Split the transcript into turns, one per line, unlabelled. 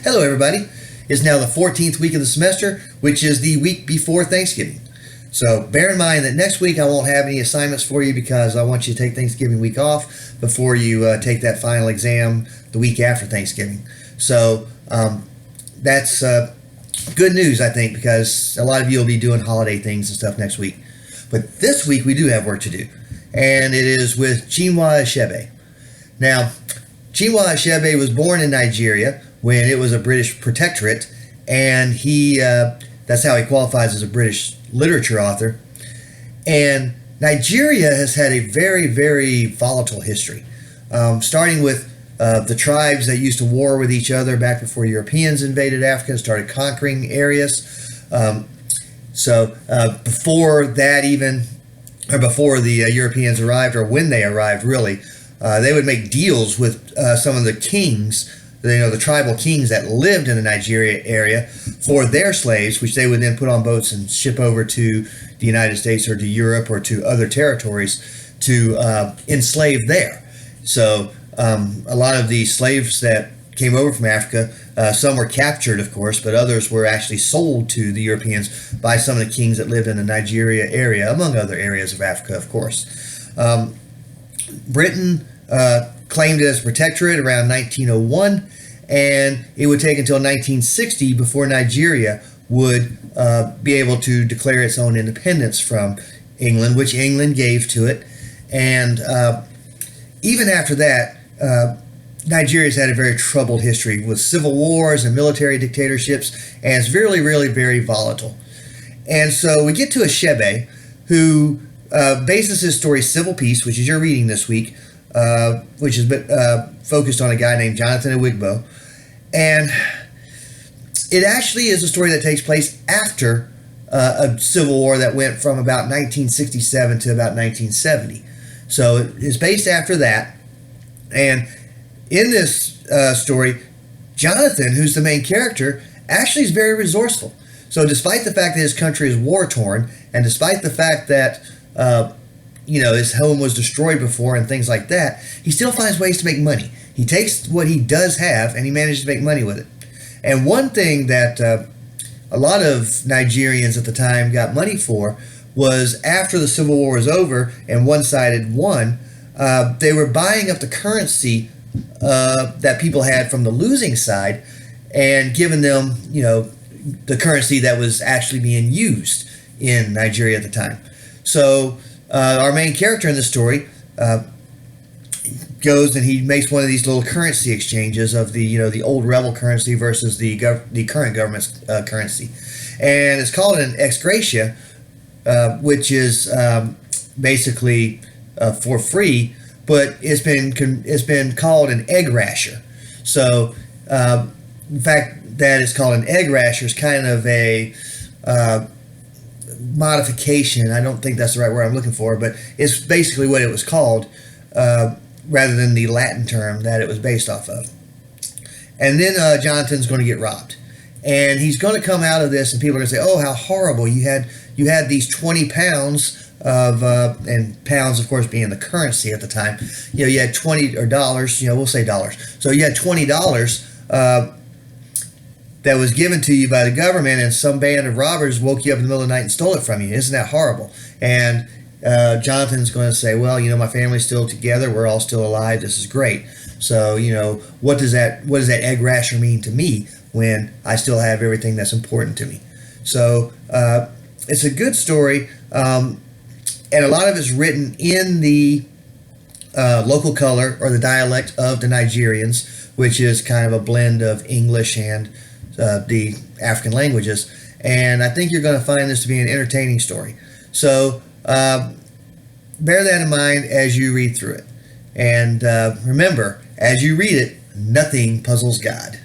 Hello, everybody. It's now the 14th week of the semester, which is the week before Thanksgiving. So bear in mind that next week I won't have any assignments for you because I want you to take Thanksgiving week off before you take that final exam the week after Thanksgiving. So that's good news, I think, because a lot of you will be doing holiday things and stuff next week. But this week we do have work to do, and it is with Chinua Achebe. Now, Chinua Achebe was born in Nigeria when it was a British protectorate, and that's how he qualifies as a British literature author. And Nigeria has had a very, very volatile history, starting with the tribes that used to war with each other back before Europeans invaded Africa and started conquering areas. Before that even, or before the Europeans arrived, or when they arrived really, they would make deals with some of the kings, the tribal kings that lived in the Nigeria area for their slaves, which they would then put on boats and ship over to the United States or to Europe or to other territories to enslave there. So a lot of the slaves that came over from Africa, some were captured, of course, but others were actually sold to the Europeans by some of the kings that lived in the Nigeria area, among other areas of Africa, of course. Britain claimed it as a protectorate around 1901, and it would take until 1960 before Nigeria would be able to declare its own independence from England, which England gave to it. And even after that, Nigeria's had a very troubled history with civil wars and military dictatorships, and it's really, really very volatile. And so we get to Achebe, who bases his story Civil Peace, which is your reading this week, which is focused on a guy named Jonathan Nwigbo. And it actually is a story that takes place after a civil war that went from about 1967 to about 1970. So it's based after that. And in this story, Jonathan, who's the main character, actually is very resourceful. So despite the fact that his country is war-torn, and despite the fact that his home was destroyed before and things like that, he still finds ways to make money. He takes what he does have and he manages to make money with it. And one thing that a lot of Nigerians at the time got money for was after the Civil War was over and one side had won, they were buying up the currency that people had from the losing side and giving them, the currency that was actually being used in Nigeria at the time. So our main character in the story goes and he makes one of these little currency exchanges of the old rebel currency versus the current government's currency, and it's called an ex gratia, which is basically for free, but it's been called an egg rasher. So in fact that it's called an egg rasher is kind of a modification. I don't think that's the right word I'm looking for, but it's basically what it was called, rather than the Latin term that it was based off of. And then Jonathan's going to get robbed, and he's going to come out of this, and people are going to say, "Oh, how horrible! You had these 20 pounds of and pounds, of course, being the currency at the time. You had 20 or dollars. We'll say dollars. So you had $20." That was given to you by the government, and some band of robbers woke you up in the middle of the night and stole it from you. Isn't that horrible? And Jonathan's going to say, well, my family's still together. We're all still alive. This is great. So, what does that egg rasher mean to me when I still have everything that's important to me? So it's a good story, and a lot of it's written in the local color or the dialect of the Nigerians, which is kind of a blend of English and the African languages, and I think you're going to find this to be an entertaining story. So bear that in mind as you read through it, and remember, as you read it, nothing puzzles God.